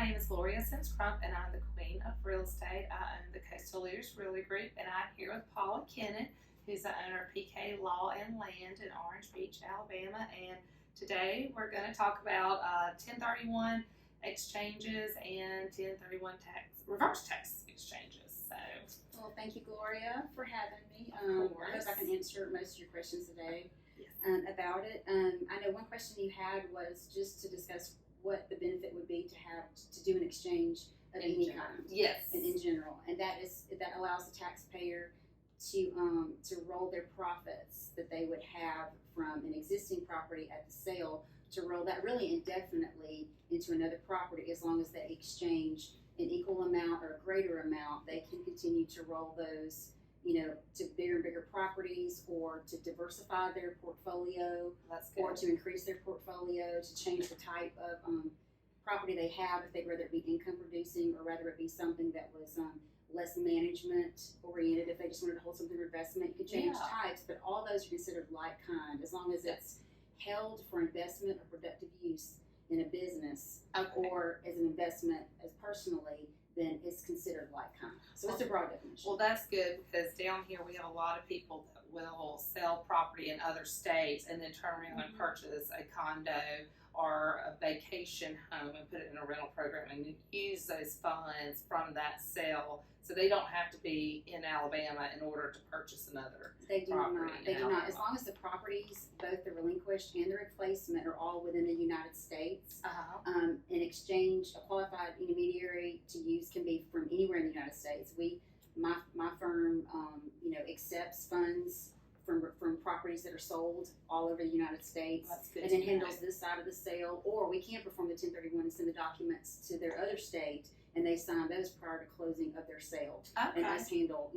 My name is Gloria S. Crump, and I'm the queen of real estate. I own the Coastal Leaders Realty Group, and I'm here with Paula Kennon, who's the owner of PK Law and Land in Orange Beach, Alabama. And today we're going to talk about 1031 exchanges and 1031 reverse tax exchanges. Well, thank you, Gloria, for having me. Of I course. hope I can answer most of your questions today Yes. about it. I know one question you had was just to discuss what the benefit would be to do an exchange of any kind. Yes. And in general, and that allows the taxpayer to roll their profits that they would have from an existing property at the sale to roll that really indefinitely into another property, as long as they exchange an equal amount or a greater amount. They can continue to roll those, to bigger and bigger properties, or to diversify their portfolio, That's good. or to increase their portfolio, to change the type of property they have, if they'd rather it be income producing or rather it be something that was less management oriented. If they just wanted to hold something for investment, you could change types, but all those are considered like kind, as long as it's held for investment or productive use in a business, or as an investment as personally, then it's considered like kind. So it's a broad definition. Well, that's good, because down here we have a lot of people that will sell property in other states and then turn around and purchase a condo or a vacation home and put it in a rental program and use those funds from that sale, so they don't have to be in Alabama in order to purchase another property. They do not. As long as the properties, both the relinquished and the replacement, are all within the United States. An exchange, a qualified intermediary to use can be from anywhere in the United States. My firm, accepts funds from properties that are sold all over the United States, and then handles this side of the sale. Or we can perform the 1031 and send the documents to their other state, and they sign those prior to closing of their sale. And us handle,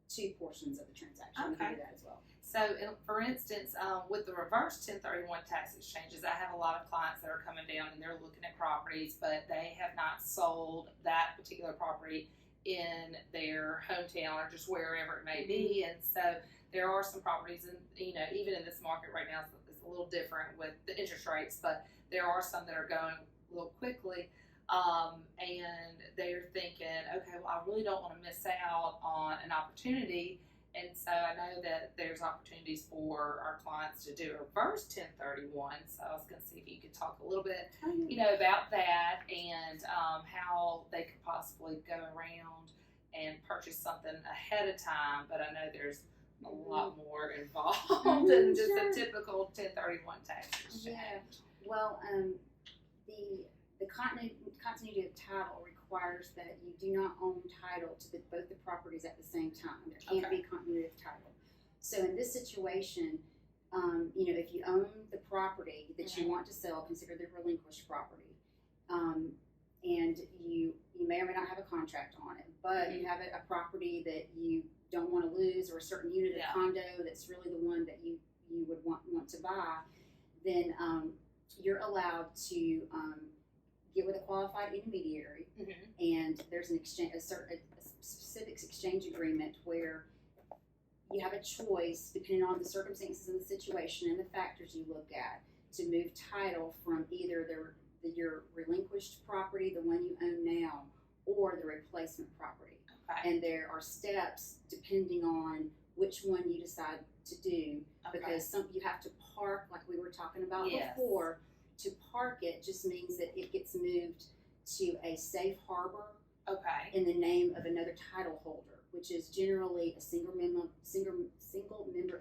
two portions of the transaction. We can do that as well. So, for instance, with the reverse 1031 tax exchanges, I have a lot of clients that are coming down and they're looking at properties, but they have not sold that particular property in their hometown or just wherever it may be. And so there are some properties, and even in this market right now, it's a little different with the interest rates, but there are some that are going a little quickly. And they're thinking, okay, well, I really don't want to miss out on an opportunity. And so I know that there's opportunities for our clients to do a reverse 1031. So I was going to see if you could talk a little bit, about that, and how they could possibly go around and purchase something ahead of time. But I know there's a lot more involved than just a typical 1031 tax exchange. Yeah. Well, the continuity of title requires that you do not own title to both the properties at the same time. There can't be continuity of title. So in this situation, if you own the property that you want to sell, consider the relinquished property, and you may or may not have a contract on it, but you have a property that you don't want to lose, or a certain unit of condo that's really the one that you would want to buy, then you're allowed to get with a qualified intermediary, and there's a specific exchange agreement where you have a choice, depending on the circumstances and the situation and the factors you look at, to move title from either your relinquished property, the one you own now, or the replacement property. And there are steps depending on which one you decide to do, because you have to park, like we were talking about before. To park it just means that it gets moved to a safe harbor in the name of another title holder, which is generally a single member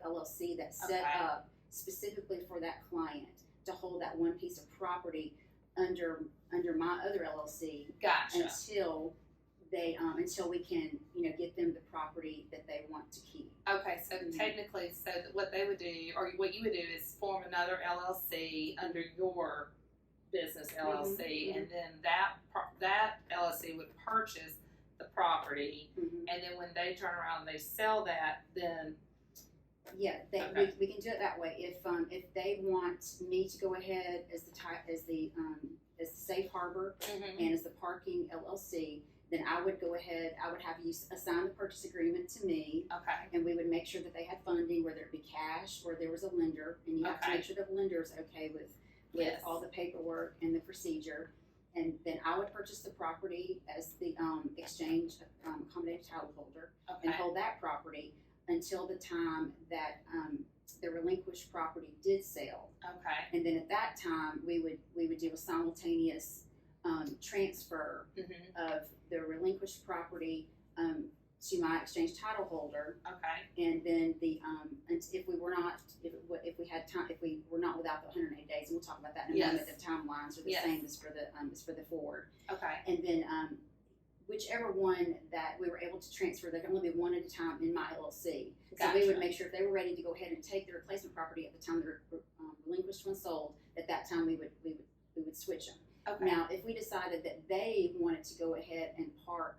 LLC that's set up specifically for that client to hold that one piece of property under my other LLC. Until we can get them the property that they want to keep. Okay, so technically, what they would do, or what you would do, is form another LLC under your business LLC, and then that LLC would purchase the property, and then when they turn around and they sell that, then we can do it that way. If they want me to go ahead as the safe harbor and as the parking LLC, then I would go ahead, I would have you assign the purchase agreement to me. And we would make sure that they had funding, whether it be cash or there was a lender, and you have to make sure the lender is okay with all the paperwork and the procedure. and then I would purchase the property as the exchange accommodated title holder, and hold that property until the time that the relinquished property did sell. Okay. And then at that time, we would do a simultaneous transfer of the relinquished property to my exchange title holder. Okay. And then if we were not without the 180 days, and we'll talk about that in a moment. The timelines are the same as for the forward. Okay. And then whichever one that we were able to transfer, there can only be one at a time in my LLC. So we would make sure if they were ready to go ahead and take the replacement property at the time the relinquished one sold, at that time we would switch them. Okay. Now, if we decided that they wanted to go ahead and park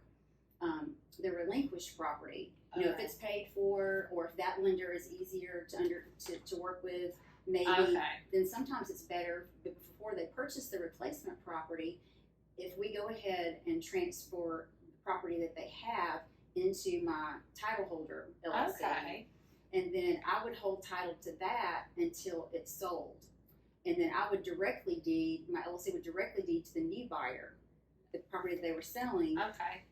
the relinquished property, if it's paid for, or if that lender is easier to work with, maybe, then sometimes it's better before they purchase the replacement property, if we go ahead and transfer the property that they have into my title holder LLC, and then I would hold title to that until it's sold. And then I would my LLC would directly deed to the new buyer the property that they were selling,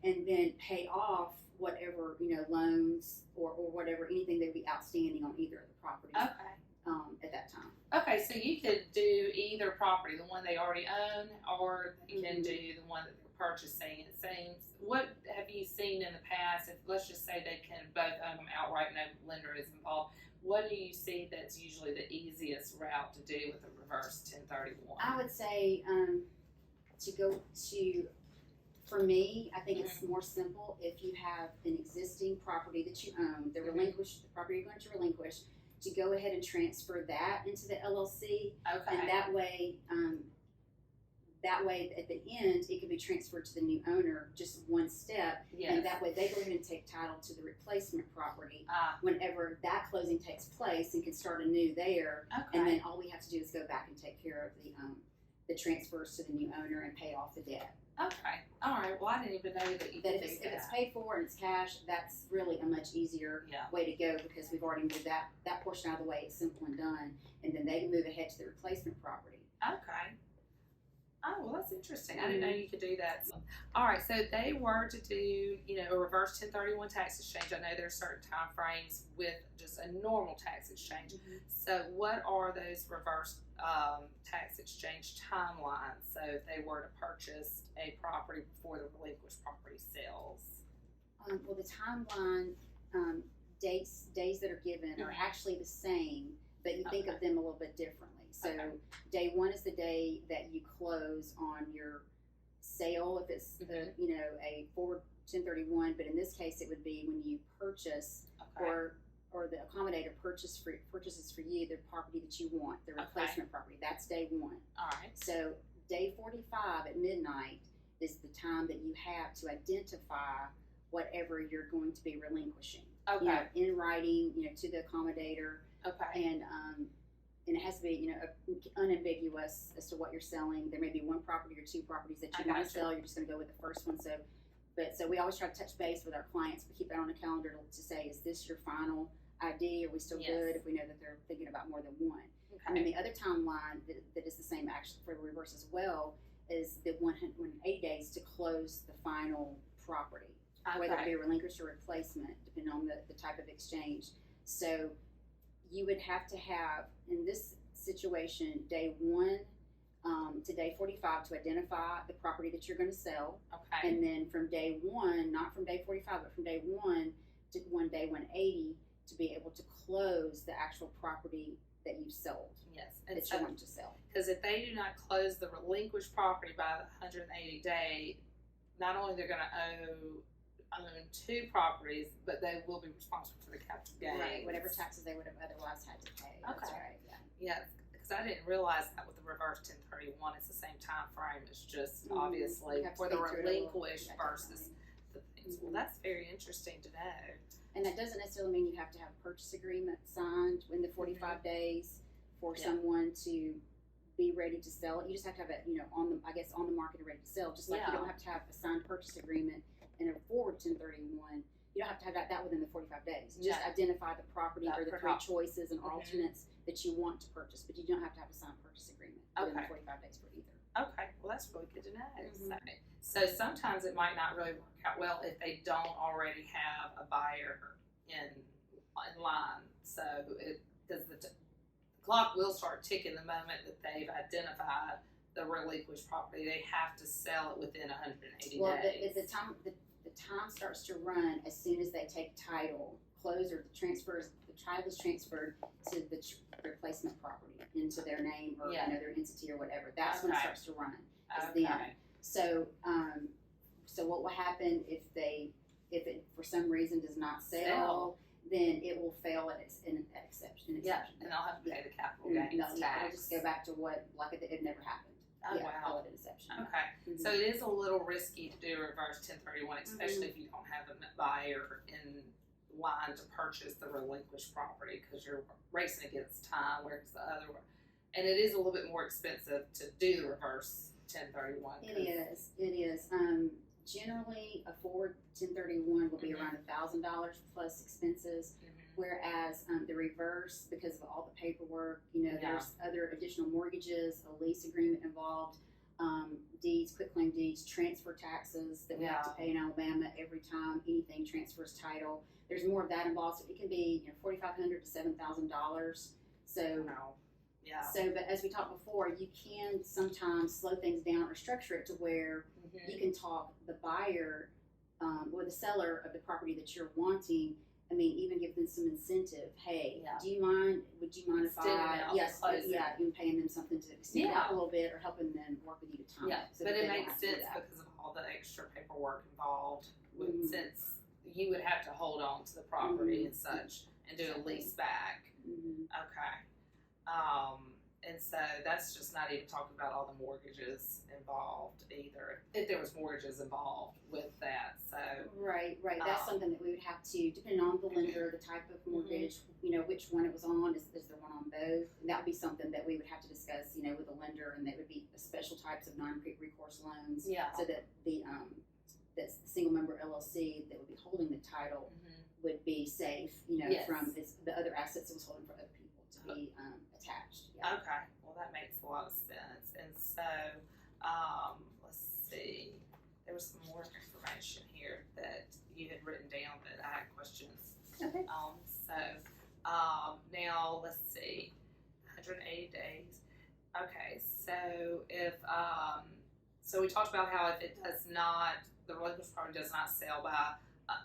and then pay off whatever, loans or whatever, anything that would be outstanding on either of the properties at that time. Okay, so you could do either property, the one they already own, or you can do the one that they're purchasing. It seems, what have you seen in the past, if let's just say they can both own them outright, no lender is involved, what do you see that's usually the easiest route to do with a reverse 1031? I would say for me, I think it's more simple if you have an existing property that you own, the property you're going to relinquish, to go ahead and transfer that into the LLC, and that way at the end it can be transferred to the new owner, just one step, and that way they go ahead and take title to the replacement property whenever that closing takes place, and can start anew there, and then all we have to do is go back and take care of the transfers to the new owner and pay off the debt. Okay. All right. Well, I didn't even know that you could do that. If it's paid for and it's cash, that's really a much easier way to go, because we've already moved that portion out of the way. It's simple and done, and then they can move ahead to the replacement property. Okay. Oh, well, that's interesting. I didn't know you could do that. All right. So they were to do, a reverse 1031 tax exchange. I know there's certain time frames with just a normal tax exchange. So what are those reverse tax exchange timelines? So if they were to purchase a property before the relinquished property sells? Well, the timeline days that are given are actually the same, but you think of them a little bit differently. So day one is the day that you close on your sale, if it's a forward 1031, but in this case it would be when you purchase or the accommodator purchases for you the property that you want, the replacement property. That's day one. All right. So day 45 at midnight is the time that you have to identify whatever you're going to be relinquishing. In writing, to the accommodator. And it has to be, unambiguous as to what you're selling. There may be one property or two properties that you want to sell. You're just going to go with the first one. So we always try to touch base with our clients. We keep that on the calendar to say, is this your final ID? Are we still good? If we know that they're thinking about more than one. And then the other timeline that is the same actually for the reverse as well is the 180 days to close the final property, whether it be a relinquished or replacement, depending on the type of exchange. So you would have to have, in this situation, day 1 to day 45 to identify the property that you're going to sell. And then from day 1, not from day 45, but from day 1 to day 180 to be able to close the actual property that you've sold. And that you want to sell. Because if they do not close the relinquished property by the 180 day, not only they're going to own 2 properties, but they will be responsible for the capital gains. Right, whatever taxes they would have otherwise had to pay. That's right. Because I didn't realize that with the reverse 1031, it's the same time frame. It's just obviously for the relinquished versus the things. Well, that's very interesting to know. And that doesn't necessarily mean you have to have a purchase agreement signed in the 45 days for someone to be ready to sell it. You just have to have it, on the market and ready to sell. Just like you don't have to have a signed purchase agreement in a forward 1031. You don't have to have that within the 45 days. Just identify the property or the 3 choices and alternates that you want to purchase, but you don't have to have a signed purchase agreement within the 45 days for either. Okay, well that's really good to know. Mhm. So sometimes it might not really work out well if they don't already have a buyer in line. So it does the clock will start ticking the moment that they've identified the relinquished property. They have to sell it within 180 Well, days. the time starts to run as soon as they take title, close, or the title is transferred to the replacement property into their name or another entity or whatever. That's when it starts to run. So, so what will happen if it for some reason does not sell? Then it will fail at an exception. Yeah, and they'll have to pay the capital gains tax. It'll just go back to what, like it never happened. Oh, wow. Call it an exception. Okay, so it is a little risky to do a reverse 1031, especially if you don't have a buyer in line to purchase the relinquished property because you're racing against time, whereas the other one, and it is a little bit more expensive to do the reverse 1031. It is. Generally, a forward 1031 will be around $1,000 plus expenses. Whereas the reverse, because of all the paperwork, there's other additional mortgages, a lease agreement involved, deeds, quitclaim deeds, transfer taxes that we have to pay in Alabama every time anything transfers title. There's more of that involved, so it can be $4,500 to $7,000. So, but as we talked before, you can sometimes slow things down or structure it to where you can talk the buyer or the seller of the property that you're wanting. I mean, even give them some incentive. Hey, would you mind if you paying them something to extend out a little bit or helping them work with you to time. Yeah, so but it makes sense because of all the extra paperwork involved. Since you would have to hold on to the property and such and do a lease back. Okay. And so that's just not even talking about all the mortgages involved either. If there was mortgages involved with that, so right. That's something that we would have to, depending on the lender, the type of mortgage, which one it was on. Is there one on both? And that would be something that we would have to discuss, with the lender, and that would be special types of non-recourse loans. So that the single member LLC that would be holding the title would be safe, from the other assets it was holding for other people to be attached. Okay, well that makes a lot of sense. And so, let's see, there was some more information here that you had written down that I had questions on. So, now let's see, 180 days. Okay, so if, so we talked about how if it does not, the relinquished property does not sell by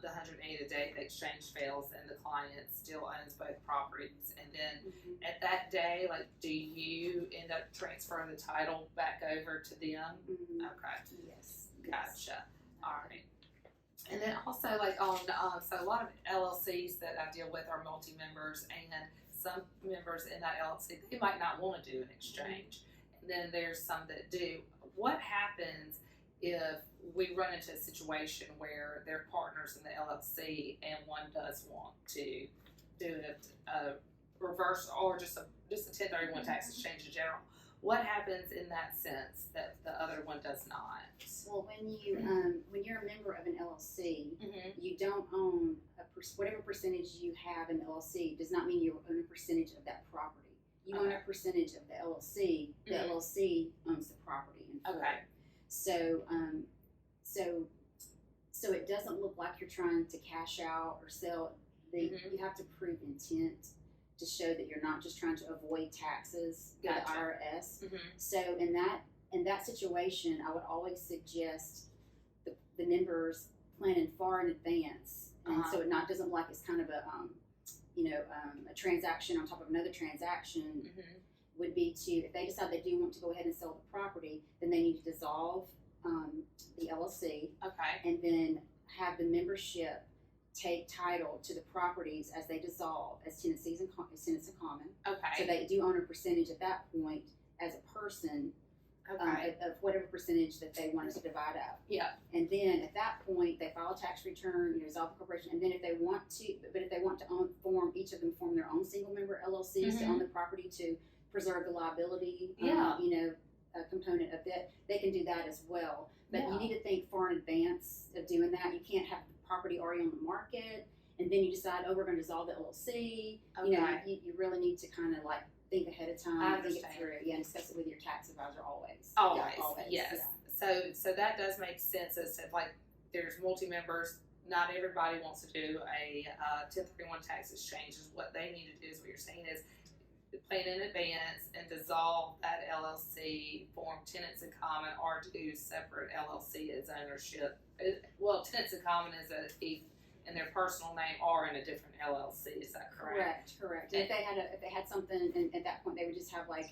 the 180 day, the exchange fails and the client still owns both properties. And then at that day, like, do you end up transferring the title back over to them? Okay. Yes. Gotcha. All right. And then also, like, on so a lot of LLCs that I deal with are multi-members, and some members in that LLC, they might not want to do an exchange. And then there's some that do. What happens if we run into a situation where they're partners in the LLC and one does want to do a reverse or just a 1031 tax exchange in general? What happens in that sense that the other one does not? Well, when you're a member of an LLC, you don't own whatever percentage you have in the LLC does not mean you own a percentage of that property. You own a percentage of the LLC. The LLC owns the property. So it doesn't look like you're trying to cash out or sell. You have to prove intent to show that you're not just trying to avoid taxes with the IRS. So in that situation, I would always suggest the members planning far in advance, and so it doesn't look like it's kind of a transaction on top of another transaction. Would be to, if they decide they do want to go ahead and sell the property, then they need to dissolve the LLC. And then have the membership take title to the properties as they dissolve as tenancies and tenants in common. So they do own a percentage at that point as a person of whatever percentage that they want to divide up. And then at that point they file a tax return, dissolve the corporation, and then if they want to each of them form their own single member LLCs to own the property to preserve the liability, component of that, they can do that as well. But you need to think far in advance of doing that. You can't have the property already on the market, and then you decide, we're going to dissolve the LLC. You really need to kind of like think ahead of time. I Think it understand. through. Yeah, and discuss it with your tax advisor always. Always, Yeah, always. yes. Yeah. So that does make sense as to like there's multi-members. Not everybody wants to do a 1031 tax exchange. Is what they need to do. Is what you're saying is plan in advance and dissolve that LLC, form tenants in common, or do separate LLC as ownership. Well, tenants in common is in their personal name or in a different LLC. Is that correct? Correct. And if they had something, and at that point they would just have like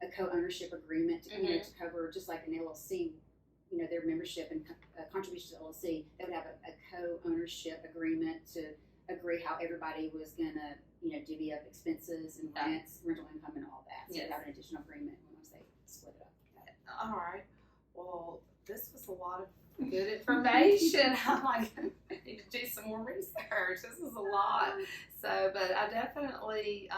a co-ownership agreement, to cover just like an LLC. Their membership and contributions to LLC. They would have a co-ownership agreement to agree how everybody was gonna, divvy up expenses and rents, rental income, and all that. So they have an additional agreement once they split it up. All right. Well, this was a lot of good information. I'm like, I need to do some more research. This is a lot. So, but I definitely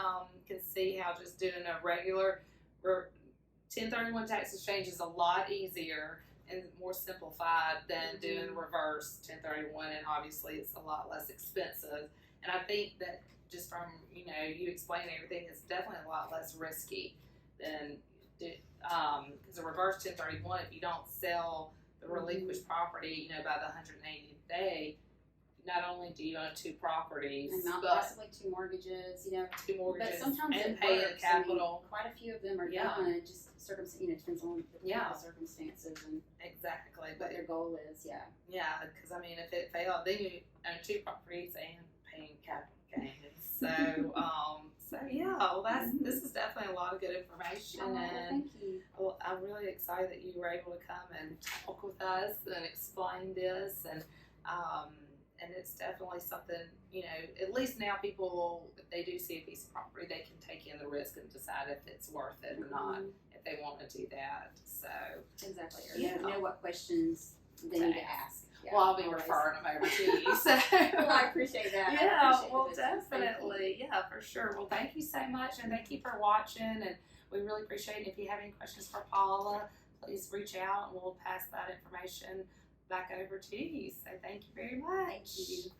can see how just doing a regular 1031 tax exchange is a lot easier and more simplified than doing reverse 1031, and obviously it's a lot less expensive. And I think that just from you explaining everything, it's definitely a lot less risky than because a reverse 1031, if you don't sell the relinquished property, by the 180th day, not only do you own two properties, and but possibly two mortgages, two mortgages, but sometimes and it pay works. capital. Quite a few of them are done. It just depends on the circumstances and Exactly, what their goal is. Yeah, because if it failed, then you own two properties and paying capital gains. So, this is definitely a lot of good information. And thank you. I'm really excited that you were able to come and talk with us and explain this, and it's definitely something, at least now people, if they do see a piece of property, they can take in the risk and decide if it's worth it or not, if they want to do that. So exactly. Or know what questions they need to ask. Yeah, well, I'll be referring them over to you. So well, I appreciate that. Definitely. Yeah, for sure. Well, thank you so much, and thank you for watching, and we really appreciate it. If you have any questions for Paula, please reach out, and we'll pass that information back over to you. So thank you very much. Thank you.